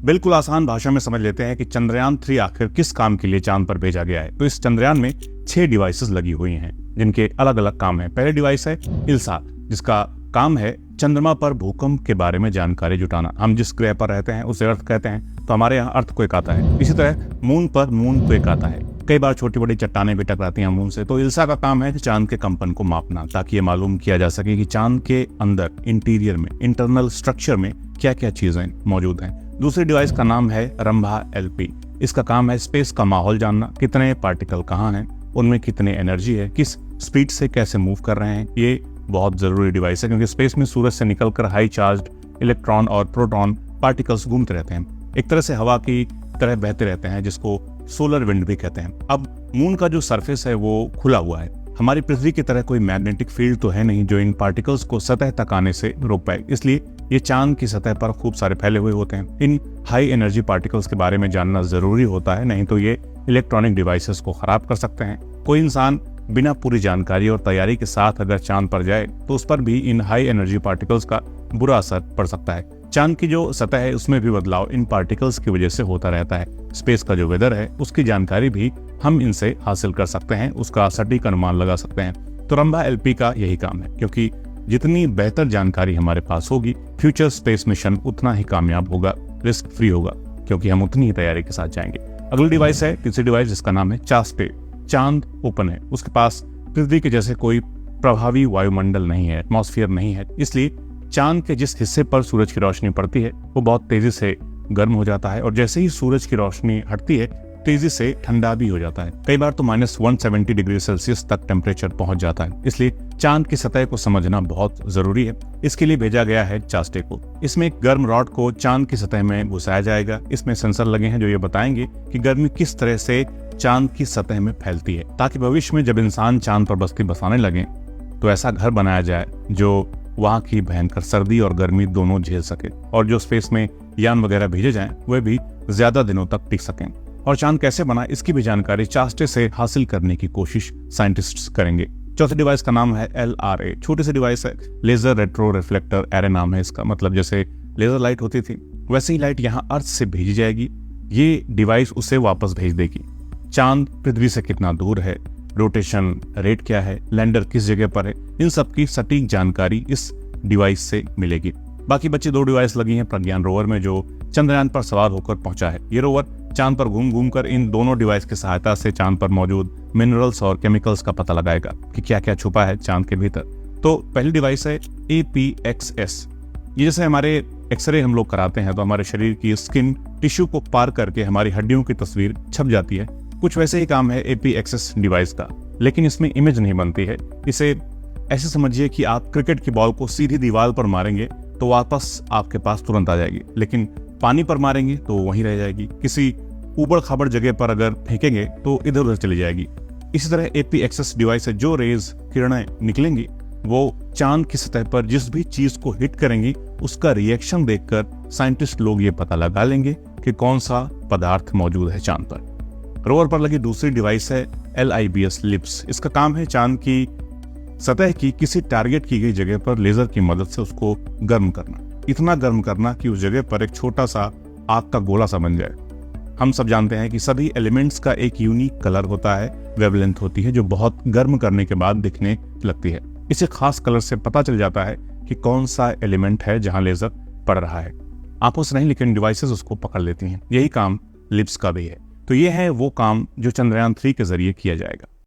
बिल्कुल आसान भाषा में समझ लेते हैं कि चंद्रयान 3 आखिर किस काम के लिए चांद पर भेजा गया है। तो इस चंद्रयान में 6 डिवाइसेस लगी हुई हैं जिनके अलग अलग काम है। पहले डिवाइस है इल्सा, जिसका काम है चंद्रमा पर भूकंप के बारे में जानकारी जुटाना। हम जिस ग्रह पर रहते हैं उसे अर्थ कहते हैं, तो हमारे यहाँ अर्थक्वेक आता है। इसी तरह मून पर मूनक्वेक आता है। कई बार छोटी बड़ी चट्टानें भी टकराती हैं मून से। तो इल्सा का काम है चांद के कंपन को मापना, ताकि ये मालूम किया जा सके कि चांद के अंदर इंटीरियर में, इंटरनल स्ट्रक्चर में क्या क्या चीजें मौजूद हैं। दूसरी डिवाइस का नाम है रंभा एलपी। इसका काम है स्पेस का माहौल जानना, कितने पार्टिकल कहाँ हैं, उनमें कितनी एनर्जी है, किस स्पीड से कैसे मूव कर रहे हैं। ये बहुत जरूरी डिवाइस है क्योंकि स्पेस में सूरज से निकलकर हाई चार्ज्ड इलेक्ट्रॉन और प्रोटॉन पार्टिकल्स घूमते रहते हैं, एक तरह से हवा की तरह बहते रहते हैं, जिसको सोलर विंड भी कहते हैं। अब मून का जो सरफेस है वो खुला हुआ है। हमारी पृथ्वी की तरह कोई मैग्नेटिक फील्ड तो है नहीं जो इन पार्टिकल्स को सतह तक आने से रोक पाए, इसलिए ये चांद की सतह पर खूब सारे फैले हुए होते हैं। इन हाई एनर्जी पार्टिकल्स के बारे में जानना जरूरी होता है, नहीं तो ये इलेक्ट्रॉनिक डिवाइसेस को खराब कर सकते हैं। कोई इंसान बिना पूरी जानकारी और तैयारी के साथ अगर चांद पर जाए तो उस पर भी इन हाई एनर्जी पार्टिकल्स का बुरा असर पड़ सकता है। चांद की जो सतह है उसमें भी बदलाव इन पार्टिकल्स की वजह से होता रहता है। स्पेस का जो वेदर है उसकी जानकारी भी हम इनसे हासिल कर सकते हैं, उसका सटीक अनुमान लगा सकते हैं। तो रंभा एलपी का यही काम है, क्योंकि जितनी बेहतर जानकारी हमारे पास होगी, फ्यूचर स्पेस मिशन उतना ही कामयाब होगा, रिस्क फ्री होगा, क्योंकि हम उतनी ही तैयारी के साथ जाएंगे। अगली डिवाइस है तीसरी डिवाइस, जिसका नाम है चास्टे। चांद ओपन है, उसके पास पृथ्वी के जैसे कोई प्रभावी वायुमंडल नहीं है, एटमॉस्फेयर नहीं है, इसलिए चांद के जिस हिस्से पर सूरज की रोशनी पड़ती है वो बहुत तेजी से गर्म हो जाता है, और जैसे ही सूरज की रोशनी हटती है तेजी से ठंडा भी हो जाता है। कई बार तो -170 डिग्री सेल्सियस तक टेम्परेचर पहुंच जाता है। इसलिए चांद की सतह को समझना बहुत जरूरी है। इसके लिए भेजा गया है चास्टे को। इसमें एक गर्म रॉड को चांद की सतह में घुसाया जाएगा। इसमें सेंसर लगे हैं जो ये बताएंगे कि गर्मी किस तरह से चांद की सतह में फैलती है, ताकि भविष्य में जब इंसान चांद पर बस्ती बसाने लगे तो ऐसा घर बनाया जाए जो वहां की भयंकर सर्दी और गर्मी दोनों झेल सके, और जो स्पेस में यान वगैरह भेजे जाएं वे भी ज्यादा दिनों तक टिक सकें। और चांद कैसे बना इसकी भी जानकारी चास्टे से हासिल करने की कोशिश साइंटिस्ट्स करेंगे। चौथी डिवाइस का नाम है LRA। छोटी सी डिवाइस है, लेजर रेट्रो रिफ्लेक्टर एरे नाम है इसका। मतलब जैसे लेजर लाइट होती थी वैसे ही लाइट यहाँ अर्थ से भेजी जाएगी, ये डिवाइस उसे वापस भेज देगी। चांद पृथ्वी से कितना दूर है, रोटेशन रेट क्या है, लैंडर किस जगह पर है, इन सब की सटीक जानकारी इस डिवाइस से मिलेगी। बाकी बची 2 डिवाइस लगी हैं प्रज्ञान रोवर में, जो चंद्रयान पर सवार होकर पहुंचा है। ये रोवर चांद पर घूम घूम कर इन दोनों डिवाइस की सहायता से चांद पर मौजूद मिनरल्स और केमिकल्स का पता लगाएगा कि क्या क्या छुपा है चांद के भीतर। तो पहली डिवाइस है APXS। ये जैसे हमारे एक्सरे हम लोग कराते हैं तो हमारे शरीर की स्किन टिश्यू को पार करके हमारी हड्डियों की तस्वीर छप जाती है, कुछ वैसे ही काम है APXS डिवाइस का, लेकिन इसमें इमेज नहीं बनती है। इसे ऐसे समझिए कि आप क्रिकेट की बॉल को सीधी दीवार पर मारेंगे तो वापस आपके पास तुरंत आ जाएगी, लेकिन पानी पर मारेंगे तो वहीं रह जाएगी। किसी ऊबड़ खाबड़ जगह पर अगर फेंकेंगे तो इधर उधर चली जाएगी। इसी तरह APXS डिवाइस है, जो रेज किरणें निकलेंगी वो चांद की सतह पर जिस भी चीज को हिट करेंगी उसका रिएक्शन देखकर साइंटिस्ट लोग ये पता लगा लेंगे कि कौन सा पदार्थ मौजूद है चांद पर। रोवर पर लगी दूसरी डिवाइस है LIBS लिप्स। इसका काम है चांद की सतह की किसी टारगेट की गई जगह पर लेजर की मदद से उसको गर्म करना, इतना गर्म करना कि उस जगह पर एक छोटा सा आग का गोला सा बन जाए। हम सब जानते हैं कि सभी एलिमेंट्स का एक यूनिक कलर होता है, वेवलेंथ होती है, जो बहुत गर्म करने के बाद दिखने लगती है। इसे खास कलर से पता चल जाता है कि कौन सा एलिमेंट है जहां लेजर पड़ रहा है। आंखों से नहीं लेकिन डिवाइसेस उसको पकड़ लेती हैं। यही काम लिप्स का भी है। तो ये है वो काम जो चंद्रयान 3 के जरिए किया जाएगा।